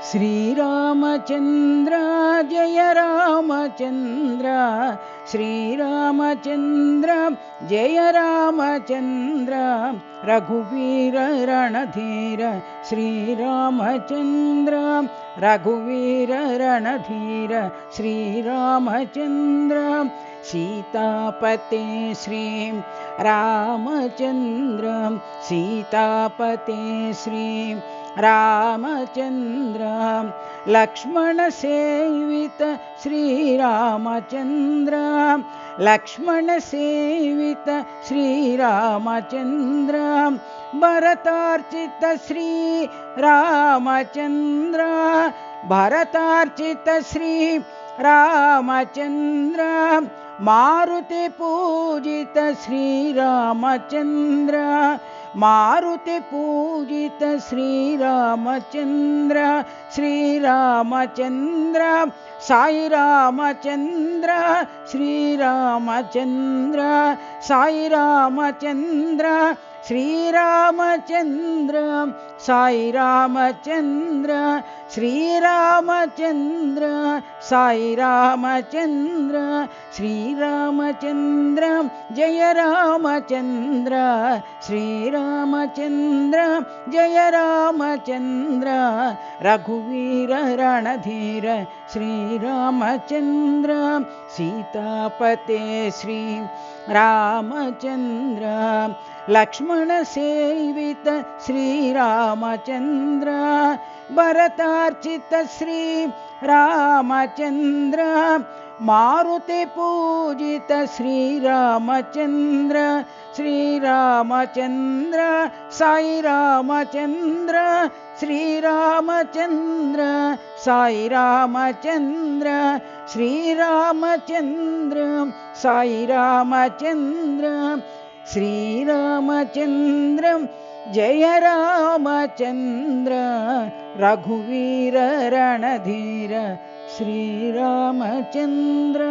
श्रीरामचन्द्र जय रामचन्द्र श्रीरामचन्द्र जय रामचन्द्र रघुवीर रणधीर श्रीरामचन्द्र रघुवीर रणधीर श्रीरामचन्द्र सीतापते श्री रामचन्द्र सीतापते श्री रामचन्द्र लक्ष्मण सेवित श्रीरामचन्द्र लक्ष्मण सेवित श्रीरामचन्द्र भरतार्चित श्रीरामचन्द्र भरतार्चित श्रीरामचन्द्र मारुति पूजित श्रीरामचन्द्र मारुति पूजित श्रीरामचन्द्र श्रीरामचन्द्र साई रामचन्द्र श्रीरामचन्द्र साई रामचन्द्र श्रीरामचन्द्र साई रामचन्द्र श्रीरामचन्द्र साई रामचन्द्र श्रीरामचन्द्र जय रामचन्द्र श्रीरामचन्द्र जय रामचन्द्र रघुवीर रणधीर श्रीरामचन्द्र सीतापते श्री रामचन्द्र लक्ष्मण सेवित श्रीरामचन्द्र भरतार्चित श्रीरामचन्द्र मारुति पूजित श्रीरामचन्द्र श्रीरामचन्द्र साई रामचन्द्र श्रीरामचन्द्र साई रामचन्द्र श्रीरामचन्द्र साई रामचन्द्र श्रीरामचन्द्र जय रामचन्द्र रघुवीर रणधीर श्रीरामचन्द्र।